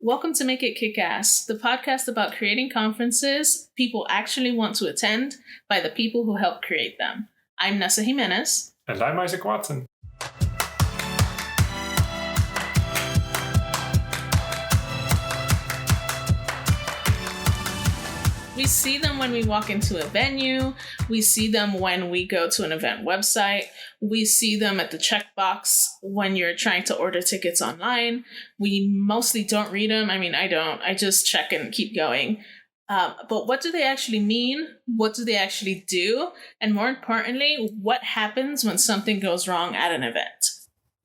Welcome to Make It Kick-Ass, the podcast about creating conferences people actually want to attend by the people who help create them. I'm Nessa Jimenez. And I'm Isaac Watson. We see them when we walk into a venue. We see them when we go to an event website. We see them at the checkbox when you're trying to order tickets online. We mostly don't read them. I mean, I don't. I just check and keep going. But what do they actually mean? What do they actually do? And more importantly, what happens when something goes wrong at an event?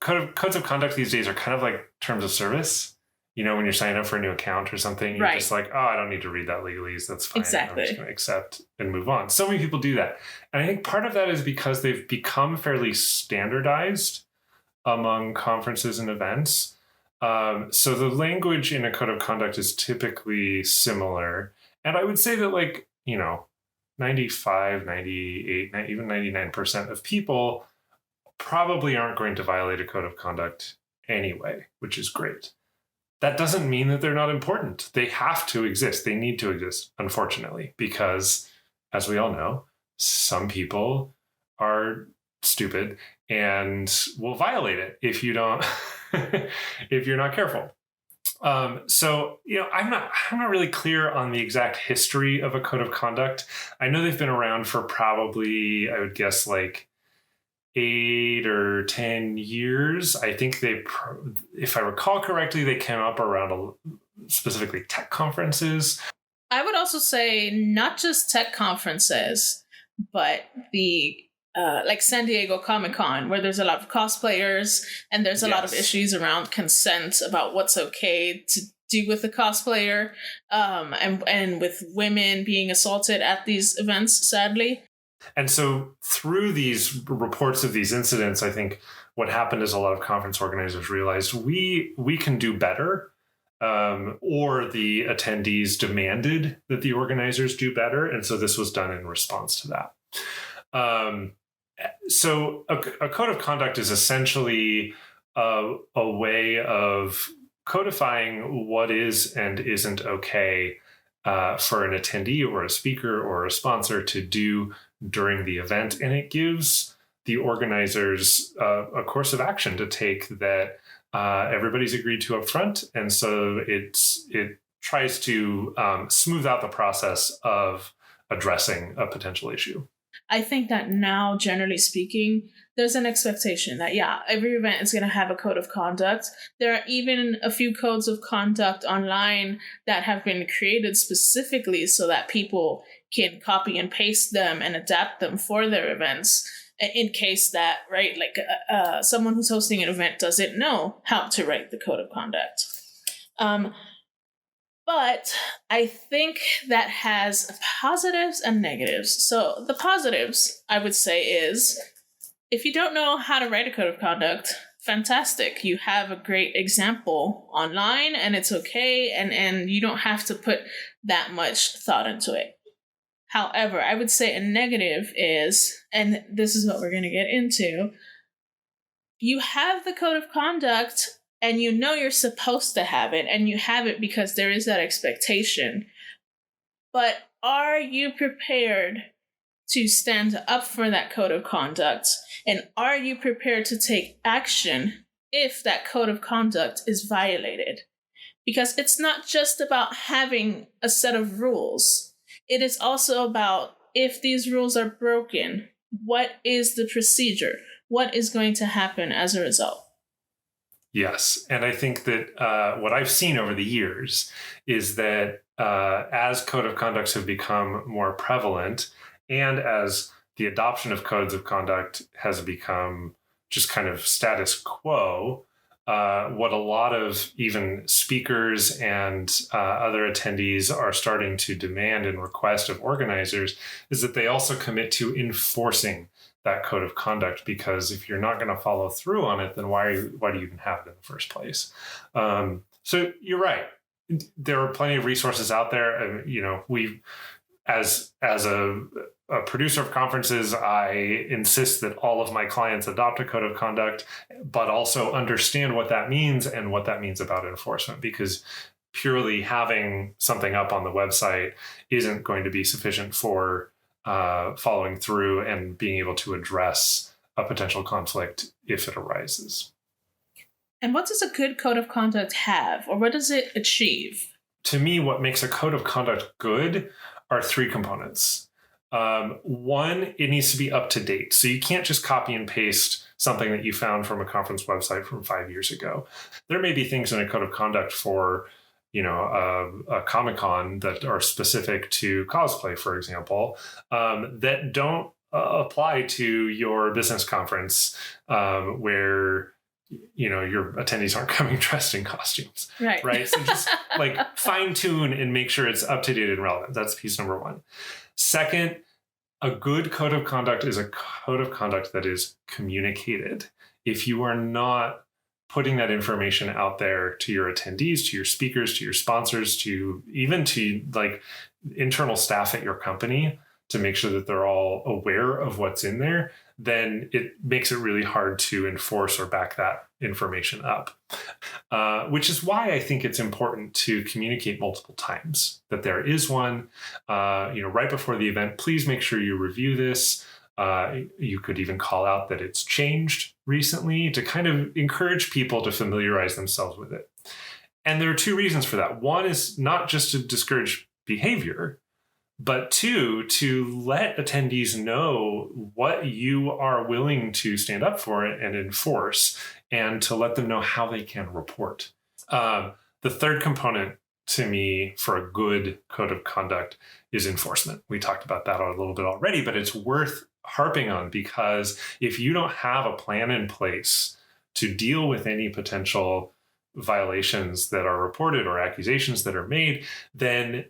Codes of conduct these days are kind of like terms of service. You know, when you're signing up for a new account or something, you're just like, oh, I don't need to read that legalese. That's fine. Exactly. I'm just going to accept and move on. So many people do that. And I think part of that is because they've become fairly standardized among conferences and events. So the language in a code of conduct is typically similar. And I would say that 95, 98, even 99% of people probably aren't going to violate a code of conduct anyway, which is great. That doesn't mean that they're not important. They have to exist. They need to exist, unfortunately, because as we all know, some people are stupid and will violate it if you don't, if you're not careful. So, I'm not really clear on the exact history of a code of conduct. I know they've been around for probably, I would guess, 8 or 10 years. I think if I recall correctly, they came up around specifically tech conferences. I would also say not just tech conferences, but the San Diego Comic-Con, where there's a lot of cosplayers and there's a lot of issues around consent about what's okay to do with a cosplayer, and with women being assaulted at these events, sadly. And so through these reports of these incidents, I think what happened is a lot of conference organizers realized we can do better, or the attendees demanded that the organizers do better. And so this was done in response to that. So a code of conduct is essentially a way of codifying what is and isn't okay for an attendee or a speaker or a sponsor to do during the event, and it gives the organizers a course of action to take that everybody's agreed to up front, and so it tries to smooth out the process of addressing a potential issue. I think that now, generally speaking, there's an expectation that, every event is going to have a code of conduct. There are even a few codes of conduct online that have been created specifically so that people can copy and paste them and adapt them for their events in case that, someone who's hosting an event doesn't know how to write the code of conduct. But I think that has positives and negatives. So the positives, I would say, is if you don't know how to write a code of conduct, fantastic. You have a great example online and it's okay, and you don't have to put that much thought into it. However, I would say a negative is, and this is what we're going to get into, you have the code of conduct and you know you're supposed to have it, and you have it because there is that expectation. But are you prepared to stand up for that code of conduct? And are you prepared to take action if that code of conduct is violated? Because it's not just about having a set of rules. It is also about, if these rules are broken, what is the procedure? What is going to happen as a result? Yes. And I think that what I've seen over the years is that as code of conducts have become more prevalent, and as the adoption of codes of conduct has become just kind of status quo, what a lot of even speakers and other attendees are starting to demand and request of organizers is that they also commit to enforcing that code of conduct, because if you're not going to follow through on it, then why do you even have it in the first place? So you're right. There are plenty of resources out there. And, we, as a producer of conferences, I insist that all of my clients adopt a code of conduct, but also understand what that means and what that means about enforcement, because purely having something up on the website isn't going to be sufficient for following through and being able to address a potential conflict if it arises. And what does a good code of conduct have, or what does it achieve? To me, what makes a code of conduct good are three components. One, it needs to be up to date. So you can't just copy and paste something that you found from a conference website from 5 years ago. There may be things in a code of conduct for, a Comic-Con that are specific to cosplay, for example, that don't apply to your business conference where your attendees aren't coming dressed in costumes. Right. So just like fine tune and make sure it's up to date and relevant. That's piece number one. Second, a good code of conduct is a code of conduct that is communicated. If you are not putting that information out there to your attendees, to your speakers, to your sponsors, to even to like internal staff at your company to make sure that they're all aware of what's in there, then it makes it really hard to enforce or back that information up. Which is why I think it's important to communicate multiple times that there is one, right before the event. Please make sure you review this. You could even call out that it's changed recently to kind of encourage people to familiarize themselves with it. And there are two reasons for that. One is not just to discourage behavior, but two, to let attendees know what you are willing to stand up for and enforce, and to let them know how they can report. The third component to me for a good code of conduct is enforcement. We talked about that a little bit already, but it's worth harping on, because if you don't have a plan in place to deal with any potential violations that are reported or accusations that are made, then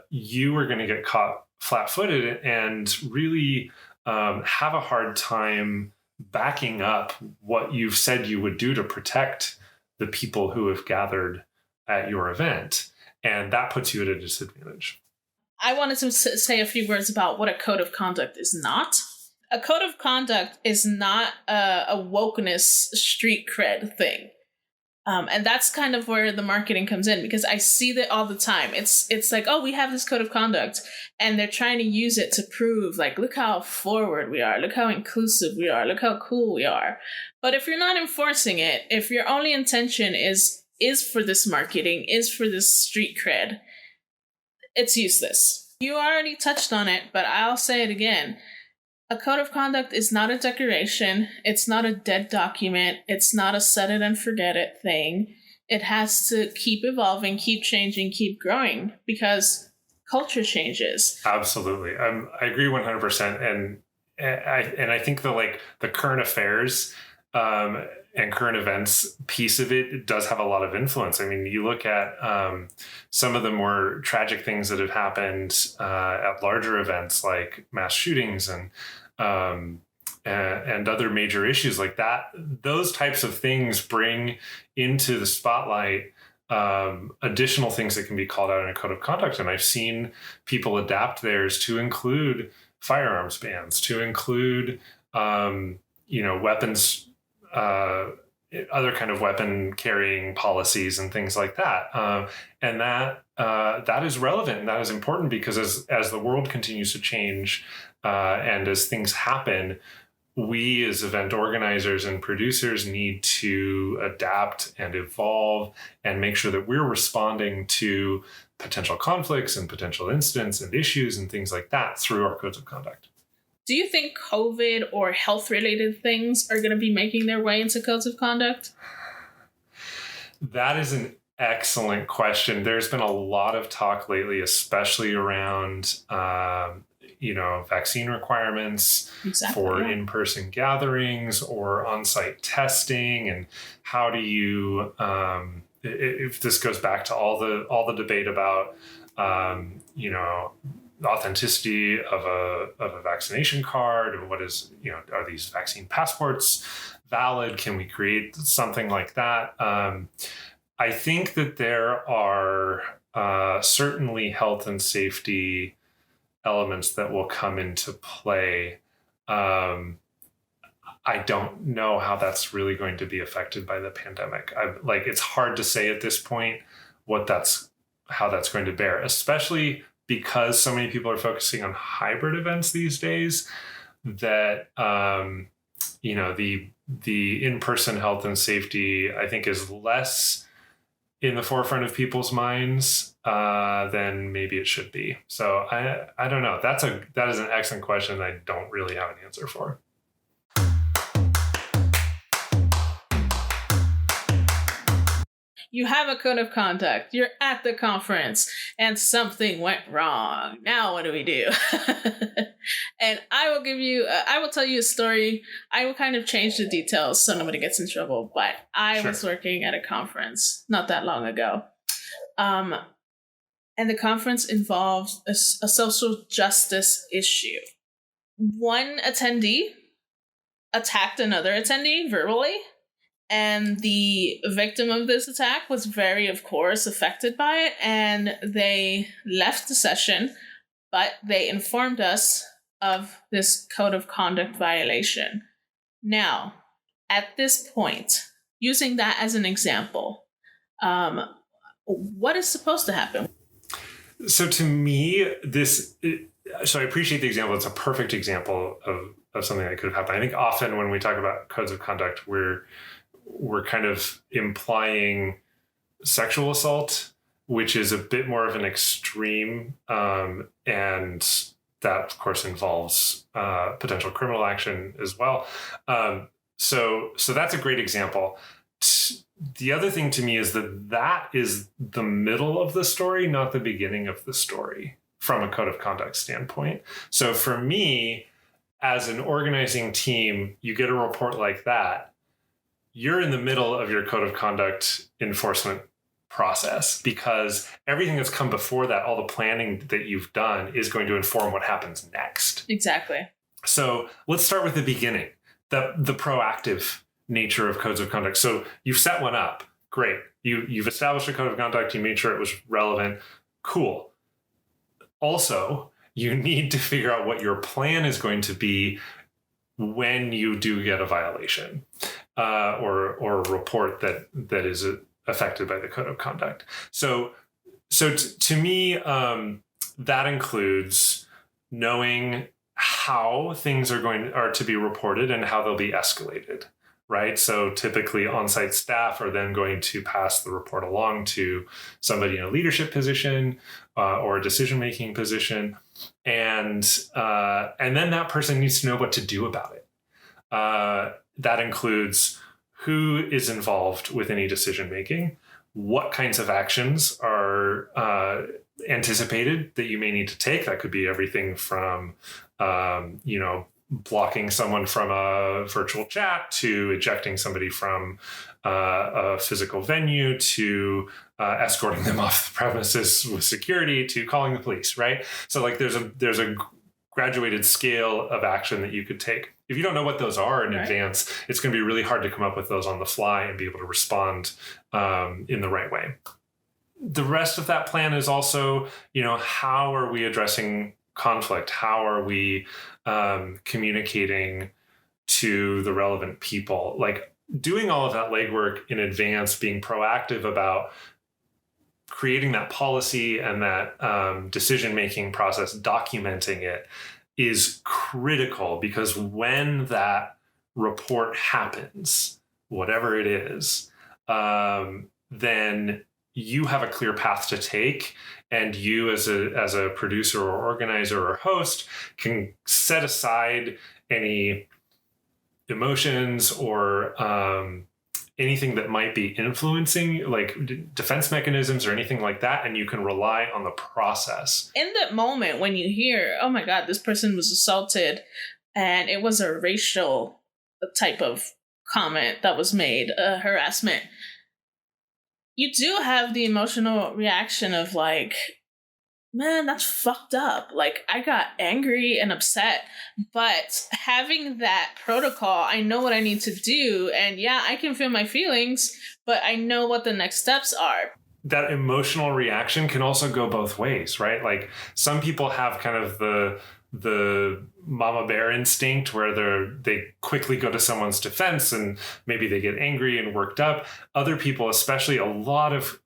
you are going to get caught flat-footed and really have a hard time backing up what you've said you would do to protect the people who have gathered at your event. And that puts you at a disadvantage. I wanted to say a few words about what a code of conduct is not. A code of conduct is not a wokeness street cred thing. And that's kind of where the marketing comes in, because I see that all the time. It's like, oh, we have this code of conduct, and they're trying to use it to prove, like, look how forward we are, look how inclusive we are, look how cool we are. But if you're not enforcing it, if your only intention is for this marketing, is for this street cred, it's useless. You already touched on it, but I'll say it again. A code of conduct is not a decoration. It's not a dead document. It's not a set it and forget it thing. It has to keep evolving, keep changing, keep growing, because culture changes. Absolutely. I agree 100%. And I think the current affairs and current events piece of it does have a lot of influence. I mean, you look at some of the more tragic things that have happened at larger events like mass shootings and other major issues like that. Those types of things bring into the spotlight additional things that can be called out in a code of conduct. And I've seen people adapt theirs to include firearms bans, to include, weapons, other kind of weapon carrying policies and things like that. And that is relevant and that is important, because as the world continues to change and as things happen, we as event organizers and producers need to adapt and evolve and make sure that we're responding to potential conflicts and potential incidents and issues and things like that through our codes of conduct. Do you think COVID or health-related things are going to be making their way into codes of conduct? That is an excellent question. There's been a lot of talk lately, especially around, vaccine requirements for in-person gatherings or on-site testing, and how do you, if this goes back to all the debate about, authenticity of a vaccination card, and what is, are these vaccine passports valid? Can we create something like that? I think that there are certainly health and safety elements that will come into play. I don't know how that's really going to be affected by the pandemic. It's hard to say at this point how that's going to bear, especially because so many people are focusing on hybrid events these days, that the in-person health and safety, I think, is less in the forefront of people's minds than maybe it should be. So I don't know. That is an excellent question I don't really have an answer for. You have a code of conduct. You're at the conference and something went wrong. Now what do we do? And I will tell you a story. I will kind of change the details so nobody gets in trouble, but I was working at a conference not that long ago. And the conference involved a social justice issue. One attendee attacked another attendee verbally. And the victim of this attack was very, of course, affected by it. And they left the session, but they informed us of this code of conduct violation. Now, at this point, using that as an example, what is supposed to happen? So to me, so I appreciate the example. It's a perfect example of something that could have happened. I think often when we talk about codes of conduct, we're kind of implying sexual assault, which is a bit more of an extreme, and that, of course, involves potential criminal action as well. So that's a great example. The other thing to me is that is the middle of the story, not the beginning of the story from a code of conduct standpoint. So for me, as an organizing team, you get a report like that, you're in the middle of your code of conduct enforcement process, because everything that's come before that, all the planning that you've done, is going to inform what happens next. Exactly. So let's start with the beginning, the proactive nature of codes of conduct. So you've set one up. Great. You've established a code of conduct. You made sure it was relevant. Cool. Also, you need to figure out what your plan is going to be when you do get a violation or a report that is affected by the code of conduct. So to me, that includes knowing how things are to be reported and how they'll be escalated, right? So typically on-site staff are then going to pass the report along to somebody in a leadership position or a decision-making position. And then that person needs to know what to do about it. That includes who is involved with any decision-making, what kinds of actions are anticipated that you may need to take. That could be everything from, blocking someone from a virtual chat to ejecting somebody from a physical venue to escorting them off the premises with security to calling the police, right? So like there's a graduated scale of action that you could take. If you don't know what those are in advance, it's going to be really hard to come up with those on the fly and be able to respond in the right way. The rest of that plan is also, how are we addressing conflict? How are we communicating to the relevant people? Like doing all of that legwork in advance, being proactive about creating that policy and that decision-making process, documenting it, is critical, because when that report happens, whatever it is, then you have a clear path to take, and you as a producer or organizer or host can set aside any emotions or anything that might be influencing, like defense mechanisms or anything like that, and you can rely on the process. In that moment when you hear, oh my God, this person was assaulted, and it was a racial type of comment that was made, harassment, you do have the emotional reaction of like, man, that's fucked up. Like, I got angry and upset, but having that protocol, I know what I need to do. And yeah, I can feel my feelings, but I know what the next steps are. That emotional reaction can also go both ways, right? Like some people have kind of the mama bear instinct where they quickly go to someone's defense and maybe they get angry and worked up. Other people, especially a lot of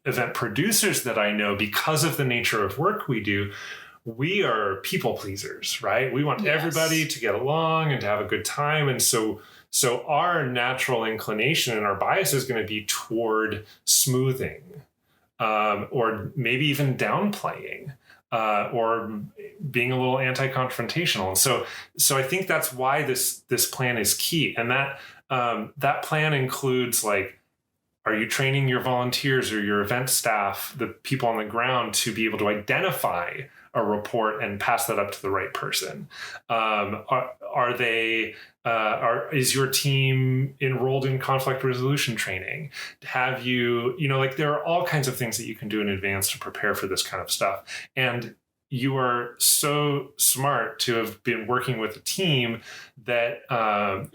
event producers that I know, because of the nature of work we do, we are people pleasers, right? We want everybody to get along and to have a good time. And so our natural inclination and our bias is going to be toward smoothing, or maybe even downplaying, or being a little anti-confrontational. And so I think that's why this plan is key. And that plan includes, like, are you training your volunteers or your event staff, the people on the ground, to be able to identify a report and pass that up to the right person? Is your team enrolled in conflict resolution training? Have you, like, there are all kinds of things that you can do in advance to prepare for this kind of stuff. And you are so smart to have been working with a team that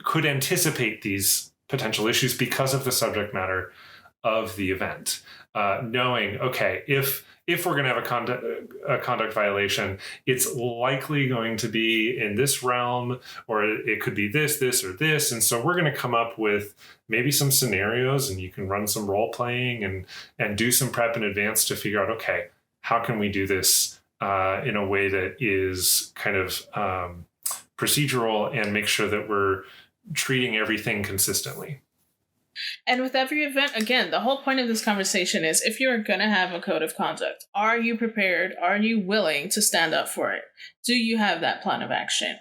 could anticipate these potential issues because of the subject matter of the event. Knowing, okay, if we're going to have a conduct violation, it's likely going to be in this realm, or it could be this, or this. And so we're going to come up with maybe some scenarios, and you can run some role playing and do some prep in advance to figure out, okay, how can we do this in a way that is kind of procedural and make sure that we're treating everything consistently. And with every event, again, the whole point of this conversation is, if you're going to have a code of conduct, are you prepared? Are you willing to stand up for it? Do you have that plan of action?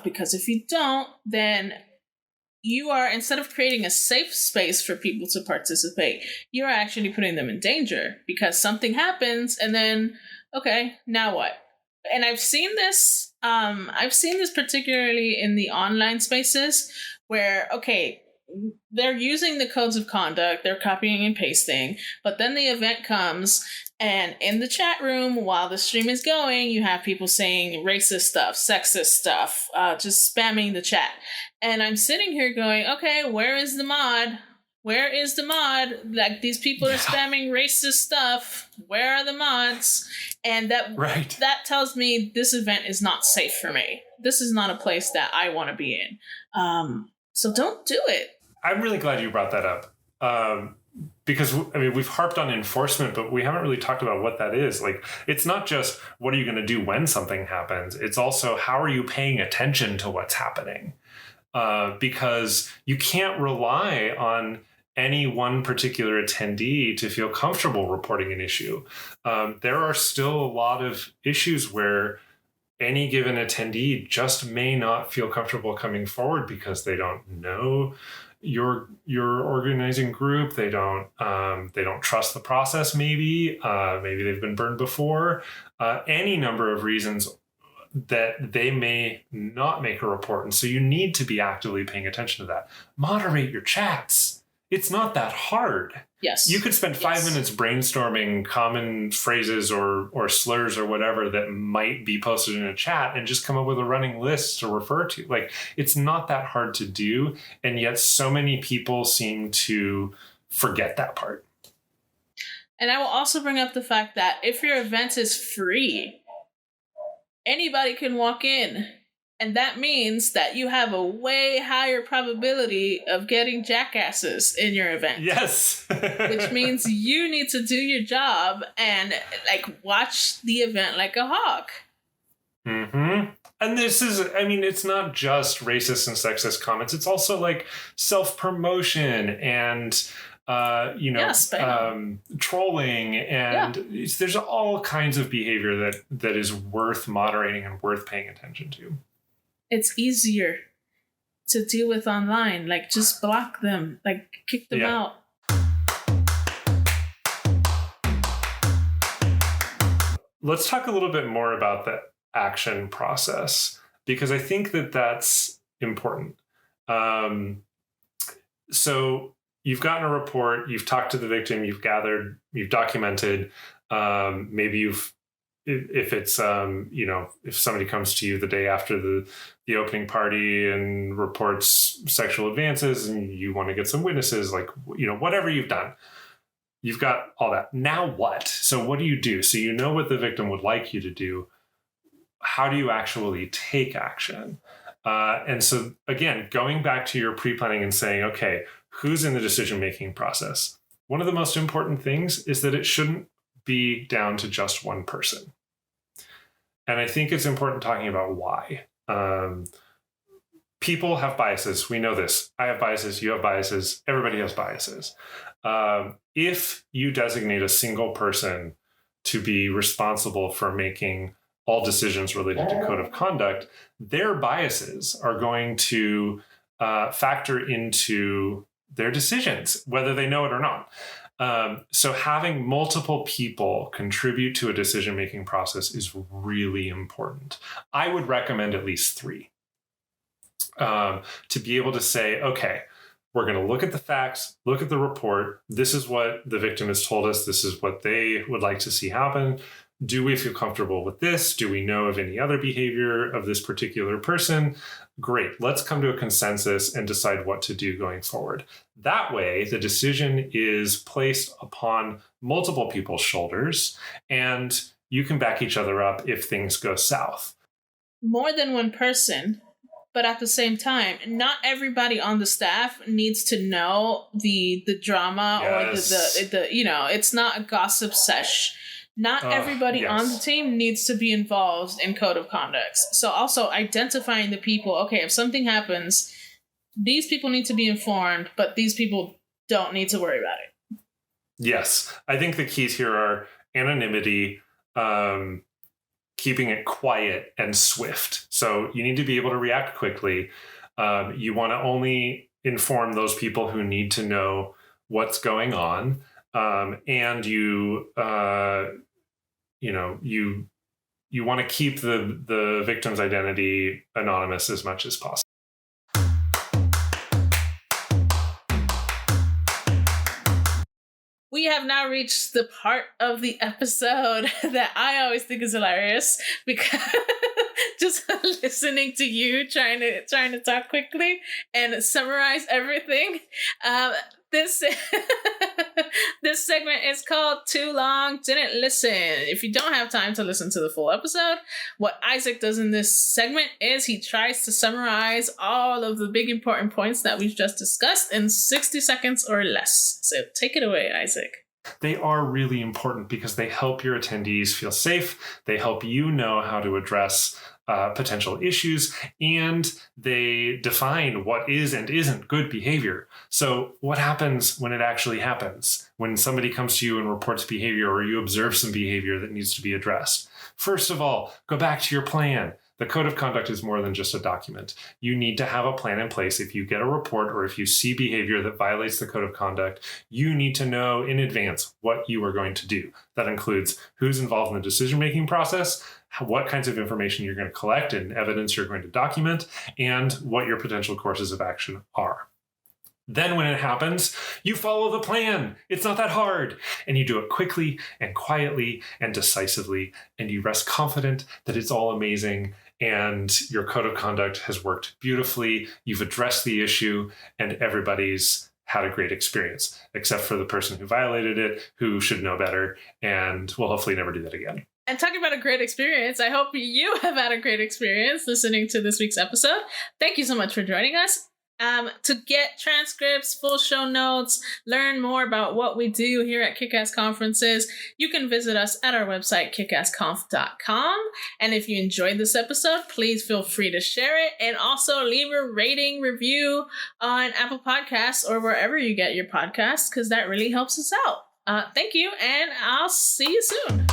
Because if you don't, then you are, instead of creating a safe space for people to participate, you're actually putting them in danger, because something happens and then, okay, now what? And I've seen this particularly in the online spaces where, okay, they're using the codes of conduct, they're copying and pasting, but then the event comes, and in the chat room while the stream is going, you have people saying racist stuff, sexist stuff, just spamming the chat. And I'm sitting here going, okay, where is the mod? Where is the mod? Like, these people are spamming racist stuff. Where are the mods? And that tells me this event is not safe for me. This is not a place that I want to be in. So don't do it. I'm really glad you brought that up, because, I mean, we've harped on enforcement, but we haven't really talked about what that is. Like, it's not just what are you going to do when something happens. It's also, how are you paying attention to what's happening? Because you can't rely on any one particular attendee to feel comfortable reporting an issue. There are still a lot of issues where any given attendee just may not feel comfortable coming forward because they don't know your organizing group. They don't trust the process. Maybe they've been burned before. Any number of reasons that they may not make a report, and so you need to be actively paying attention to that. Moderate your chats. It's not that hard. Yes. You could spend 5 minutes brainstorming common phrases or slurs or whatever that might be posted in a chat and just come up with a running list to refer to. Like, it's not that hard to do. And yet so many people seem to forget that part. And I will also bring up the fact that if your event is free, anybody can walk in. And that means that you have a way higher probability of getting jackasses in your event. Yes. Which means you need to do your job and, like, watch the event like a hawk. Mm-hmm. And this is, I mean, it's not just racist and sexist comments. It's also like self-promotion and, trolling. And there's all kinds of behavior that is worth moderating and worth paying attention to. It's easier to deal with online. Like, just block them. Like, kick them out. Let's talk a little bit more about the action process, because I think that that's important. So you've gotten a report, you've talked to the victim, you've gathered, you've documented, maybe you've, if it's, if somebody comes to you the day after the opening party and reports sexual advances and you want to get some witnesses, like, whatever you've done, you've got all that. Now what? So what do you do? So you know what the victim would like you to do. how do you actually take action? And so, again, going back to your pre-planning and saying, okay, who's in the decision-making process? One of the most important things is that it shouldn't be down to just one person. And I think it's important talking about why. People have biases. We know this. I have biases. You have biases. Everybody has biases. If you designate a single person to be responsible for making all decisions related to code of conduct, their biases are going to factor into their decisions, whether they know it or not. So having multiple people contribute to a decision-making process is really important. I would recommend at least 3 to be able to say, okay, we're going to look at the facts, look at the report. This is what the victim has told us. This is what they would like to see happen. Do we feel comfortable with this? Do we know of any other behavior of this particular person? Great. Let's come to a consensus and decide what to do going forward. That way, the decision is placed upon multiple people's shoulders, and you can back each other up if things go south. More than one person, but at the same time, not everybody on the staff needs to know the drama. Yes. Or the it's not a gossip sesh. Not everybody on the team needs to be involved in code of conduct. So also identifying the people, okay, if something happens, these people need to be informed, but these people don't need to worry about it. Yes. I think the keys here are anonymity, keeping it quiet and swift. So you need to be able to react quickly. You want to only inform those people who need to know what's going on. And you want to keep the victim's identity anonymous as much as possible. We have now reached the part of the episode that I always think is hilarious, because just listening to you trying to talk quickly and summarize everything. This segment is called Too Long Didn't Listen. If you don't have time to listen to the full episode, what Isaac does in this segment is he tries to summarize all of the big important points that we've just discussed in 60 seconds or less. So take it away, Isaac. They are really important because they help your attendees feel safe. They help you know how to address potential issues, and they define what is and isn't good behavior. So what happens when it actually happens? When somebody comes to you and reports behavior, or you observe some behavior that needs to be addressed? First of all, go back to your plan. The code of conduct is more than just a document. You need to have a plan in place. If you get a report or if you see behavior that violates the code of conduct, you need to know in advance what you are going to do. That includes who's involved in the decision-making process, what kinds of information you're going to collect and evidence you're going to document, and what your potential courses of action are. Then when it happens, you follow the plan. It's not that hard. And you do it quickly and quietly and decisively, and you rest confident that it's all amazing and your code of conduct has worked beautifully. You've addressed the issue and everybody's had a great experience, except for the person who violated it, who should know better and will hopefully never do that again. And talking about a great experience, I hope you have had a great experience listening to this week's episode. Thank you so much for joining us. To get transcripts, full show notes, learn more about what we do here at Kickass Conferences, you can visit us at our website, kickassconf.com. And if you enjoyed this episode, please feel free to share it, and also leave a rating review on Apple Podcasts or wherever you get your podcasts, because that really helps us out. Thank you, and I'll see you soon.